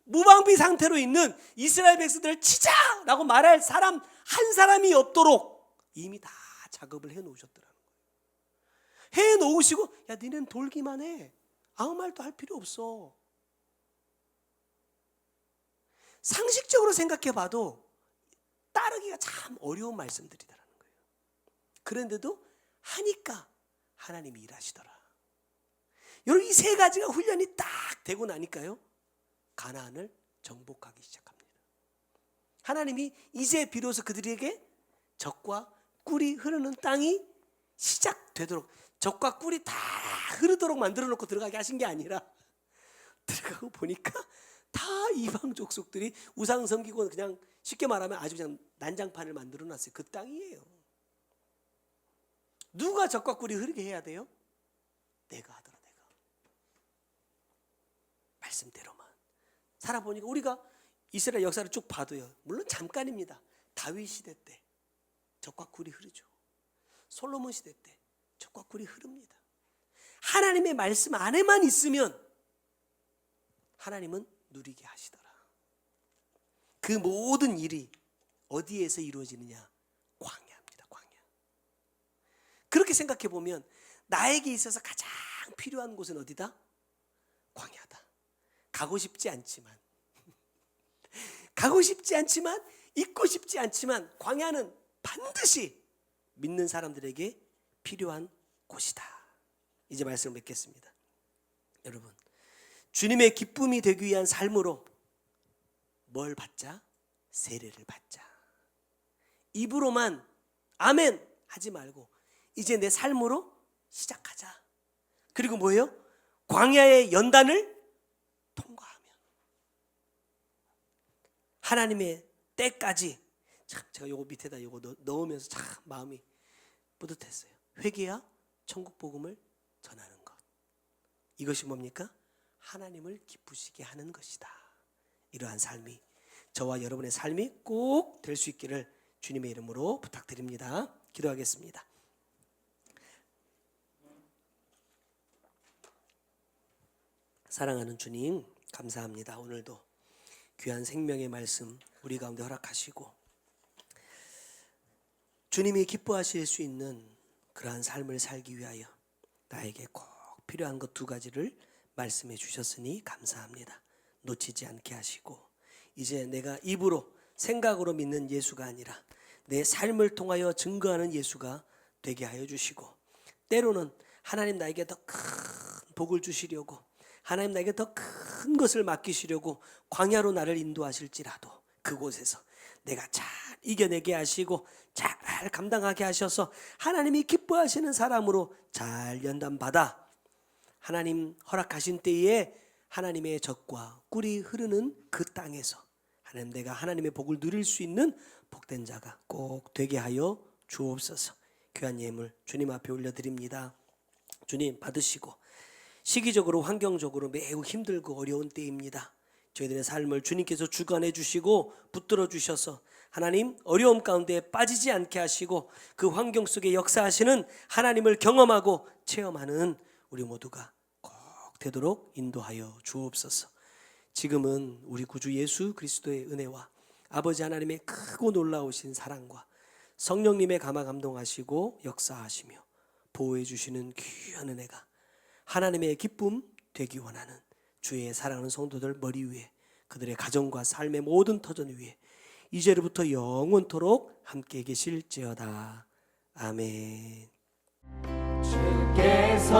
무방비 상태로 있는 이스라엘 백성들을 치자라고 말할 사람 한 사람이 없도록 이미 다 작업을 해 놓으셨더라는 거예요. 해 놓으시고, 야, 니넨 돌기만 해. 아무 말도 할 필요 없어. 상식적으로 생각해 봐도 따르기가 참 어려운 말씀들이라는 거예요. 그런데도 하니까 하나님이 일하시더라. 여러분, 이 세 가지가 훈련이 딱 되고 나니까요, 가나안을 정복하기 시작합니다. 하나님이 이제 비로소 그들에게 젖과 꿀이 흐르는 땅이 시작되도록, 젖과 꿀이 다 흐르도록 만들어 놓고 들어가게 하신 게 아니라, 들어가고 보니까 다 이방 족속들이 우상 섬기고, 그냥 쉽게 말하면 아주 그냥 난장판을 만들어 놨어요. 그 땅이에요. 누가 젖과 꿀이 흐르게 해야 돼요? 내가 하더라, 내가. 말씀대로만 살아보니까 우리가 이스라엘 역사를 쭉 봐도요, 물론 잠깐입니다. 다윗 시대 때 젖과 꿀이 흐르죠. 솔로몬 시대 때 젖과 꿀이 흐릅니다. 하나님의 말씀 안에만 있으면 하나님은 누리게 하시더라. 그 모든 일이 어디에서 이루어지느냐? 광야입니다. 광야. 그렇게 생각해 보면 나에게 있어서 가장 필요한 곳은 어디다? 광야다. 가고 싶지 않지만 있고 싶지 않지만 광야는 반드시 믿는 사람들에게 필요한 곳이다. 이제 말씀을 맺겠습니다. 여러분, 주님의 기쁨이 되기 위한 삶으로 뭘 받자? 세례를 받자. 입으로만 아멘 하지 말고 이제 내 삶으로 시작하자. 그리고 뭐예요? 광야의 연단을 통과하면 하나님의 때까지. 참 제가 요거 밑에다 요거 넣으면서 참 마음이 뿌듯했어요. 회개와 천국 복음을 전하는 것. 이것이 뭡니까? 하나님을 기쁘시게 하는 것이다. 이러한 삶이 저와 여러분의 삶이 꼭 될 수 있기를 주님의 이름으로 부탁드립니다. 기도하겠습니다. 사랑하는 주님, 감사합니다. 오늘도 귀한 생명의 말씀 우리 가운데 허락하시고 주님이 기뻐하실 수 있는 그러한 삶을 살기 위하여 나에게 꼭 필요한 것 두 가지를 말씀해 주셨으니 감사합니다. 놓치지 않게 하시고 이제 내가 입으로 생각으로 믿는 예수가 아니라 내 삶을 통하여 증거하는 예수가 되게 하여 주시고, 때로는 하나님 나에게 더 큰 복을 주시려고, 하나님 나에게 더 큰 것을 맡기시려고 광야로 나를 인도하실지라도 그곳에서 내가 잘 이겨내게 하시고 잘 감당하게 하셔서 하나님이 기뻐하시는 사람으로 잘 연단받아 하나님 허락하신 때에 하나님의 젖과 꿀이 흐르는 그 땅에서 하나님 내가 하나님의 복을 누릴 수 있는 복된 자가 꼭 되게 하여 주옵소서. 귀한 예물 주님 앞에 올려드립니다. 주님 받으시고, 시기적으로 환경적으로 매우 힘들고 어려운 때입니다. 저희들의 삶을 주님께서 주관해 주시고 붙들어 주셔서 하나님 어려움 가운데 빠지지 않게 하시고 그 환경 속에 역사하시는 하나님을 경험하고 체험하는 우리 모두가 꼭 되도록 인도하여 주옵소서. 지금은 우리 구주 예수 그리스도의 은혜와 아버지 하나님의 크고 놀라우신 사랑과 성령님의 감화 감동하시고 역사하시며 보호해 주시는 귀한 은혜가 하나님의 기쁨 되기 원하는 주의 사랑하는 성도들 머리 위에, 그들의 가정과 삶의 모든 터전 위에 이제로부터 영원토록 함께 계실지어다. 아멘. 주께서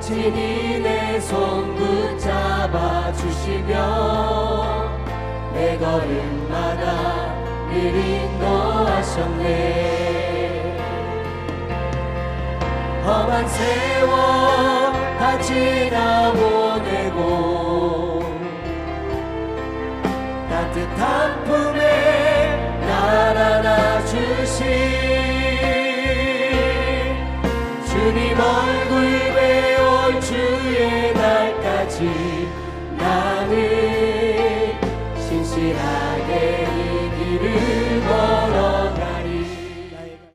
친히 내 손 붙잡아 주시며 내 걸음마다 늘 인도하셨네. 험한 세월 다 지나보내고 따뜻한 품에 날 안아주신 주님 얼굴 배울 주의 날까지 나는 신실하게